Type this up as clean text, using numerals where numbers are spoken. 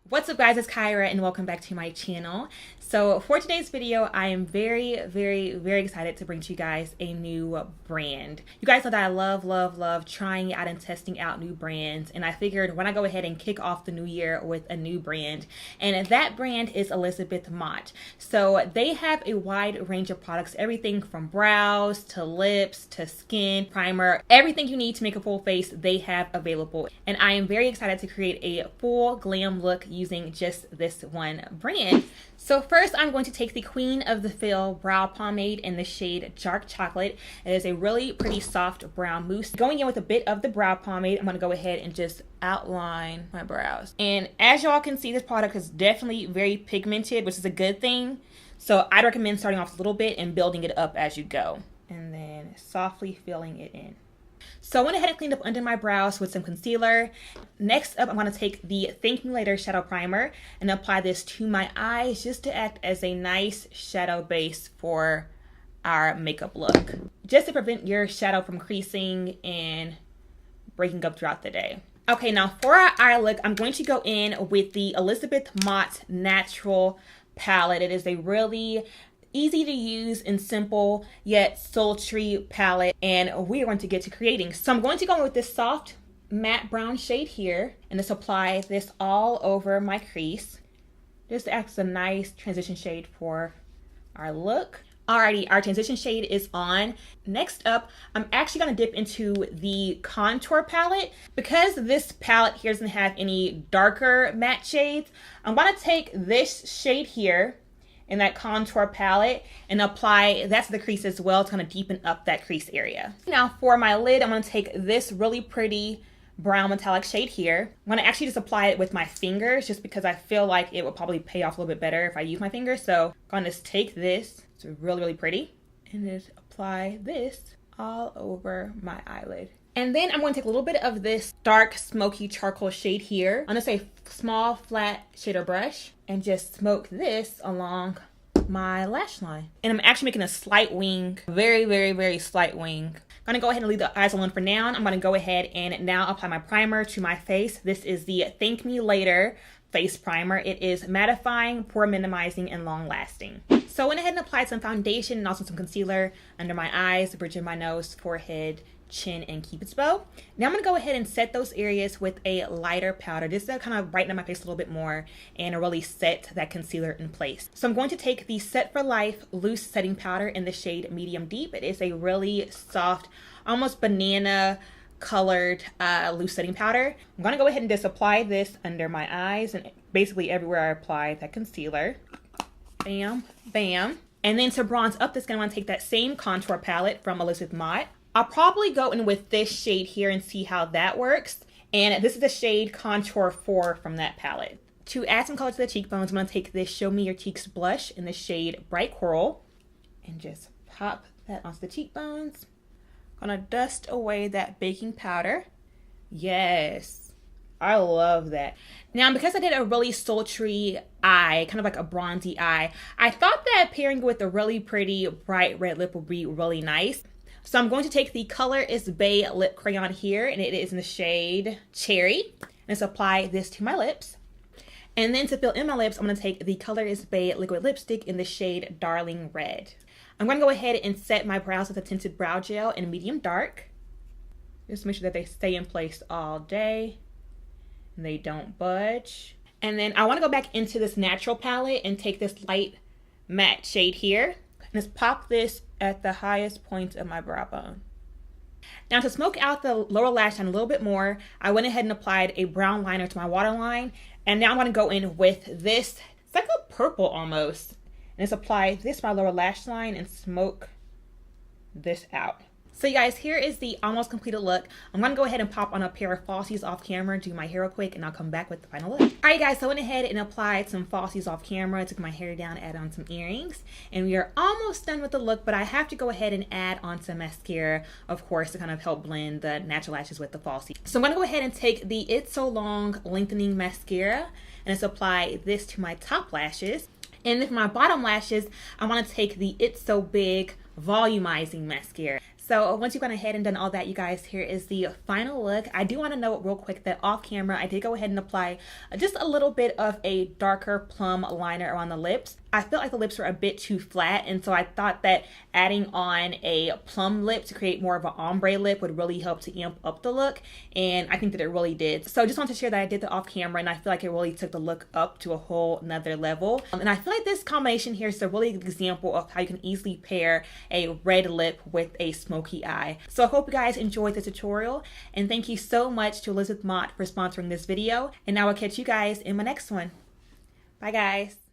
What's up guys, it's Kyra and welcome back to my channel. So for today's video, I am very excited to bring to you guys a new brand. You guys know that I love trying out and testing out new brands, and I figured when I go ahead and kick off the new year with a new brand, and that brand is Elizabeth Mott. So they have a wide range of products, everything from brows to lips to skin, primer, everything you need to make a full face they have available. And I am very excited to create a full glam look using just this one brand. So first, I'm going to take the Queen of the Fill Brow Pomade in the shade Dark Chocolate. It is a really pretty soft brown mousse. Going in with a bit of the brow pomade, I'm going to go ahead and just outline my brows. And as y'all can see, this product is definitely very pigmented, which is a good thing. So I'd recommend starting off a little bit and building it up as you go. And then softly filling it in. So I went ahead and cleaned up under my brows with some concealer. Next up, I'm going to take the Thank Me Later Shadow Primer and apply this to my eyes just to act as a nice shadow base for our makeup look. Just to prevent your shadow from creasing and breaking up throughout the day. Okay, now for our eye look, I'm going to go in with the Elizabeth Mott Natural Palette. It is a really easy to use and simple yet sultry palette, and we are going to get to creating. So I'm going to go in with this soft matte brown shade here and just apply this all over my crease. Just acts as a nice transition shade for our look. Alrighty, our transition shade is on. Next up, I'm actually going to dip into the contour palette. Because this palette here doesn't have any darker matte shades, I'm going to take this shade here in that contour palette and apply that to the crease as well to kind of deepen up that crease area. Now for my lid, I'm going to take this really pretty brown metallic shade here. I'm going to actually just apply it with my fingers just because I feel like it would probably pay off a little bit better if I use my fingers. So I'm going to just take this, it's really pretty, and just apply this all over my eyelid. And then I'm going to take a little bit of this dark smoky charcoal shade here. I'm going to say small flat shader brush and just smoke this along my lash line. And I'm actually making a slight wing, very slight wing. I'm gonna go ahead and leave the eyes alone for now. I'm gonna go ahead and now apply my primer to my face. This is the Thank Me Later face primer. It is mattifying, pore minimizing, and long lasting. So I went ahead and applied some foundation and also some concealer under my eyes, the bridge of my nose, forehead, chin, and Cupid's bow. Now I'm going to go ahead and set those areas with a lighter powder just to kind of brighten up my face a little bit more and really set that concealer in place. So I'm going to take the Set for Life loose setting powder in the shade Medium Deep. It is a really soft, almost banana colored loose setting powder. I'm going to go ahead and just apply this under my eyes and basically everywhere I apply that concealer. Bam, bam. And then to bronze up the skin, I'm going to take that same contour palette from Elizabeth Mott. I'll probably go in with this shade here and see how that works. And this is the shade Contour 4 from that palette. To add some color to the cheekbones, I'm going to take this Show Me Your Cheeks blush in the shade Bright Coral and just pop that onto the cheekbones. Gonna dust away that baking powder. Yes, I love that. Now, because I did a really sultry eye, kind of like a bronzy eye, I thought that pairing with a really pretty bright red lip would be really nice. So I'm going to take the Color is BAE Lip Crayon here, and it is in the shade Cherry. And let's apply this to my lips. And then to fill in my lips, I'm going to take the Color is BAE Liquid Lipstick in the shade Darling Red. I'm going to go ahead and set my brows with a tinted brow gel in medium dark. Just make sure that they stay in place all day and they don't budge. And then I want to go back into this natural palette and take this light matte shade here. And just pop this at the highest point of my brow bone. Now to smoke out the lower lash line a little bit more, I went ahead and applied a brown liner to my waterline. And now I'm going to go in with this, it's like a purple almost. And just apply this to my lower lash line and smoke this out. So you guys, here is the almost completed look. I'm going to go ahead and pop on a pair of falsies off camera, do my hair real quick, and I'll come back with the final look. Alright guys, so I went ahead and applied some falsies off camera, took my hair down, added on some earrings, and we are almost done with the look, but I have to go ahead and add on some mascara, of course, to kind of help blend the natural lashes with the falsies. So I'm going to go ahead and take the It's So Long Lengthening Mascara, and just apply this to my top lashes. And then for my bottom lashes, I want to take the It's So Big Volumizing Mascara. So once you've gone ahead and done all that, you guys, here is the final look. I do want to note real quick that off camera, I did go ahead and apply just a little bit of a darker plum liner around the lips. I felt like the lips were a bit too flat, and so I thought that adding on a plum lip to create more of an ombre lip would really help to amp up the look, and I think that it really did. So I just wanted to share that I did the off camera, and I feel like it really took the look up to a whole nother level. And I feel like this combination here is a really good example of how you can easily pair a red lip with a smoky eye. So I hope you guys enjoyed this tutorial, and thank you so much to Elizabeth Mott for sponsoring this video, and I will catch you guys in my next one. Bye guys.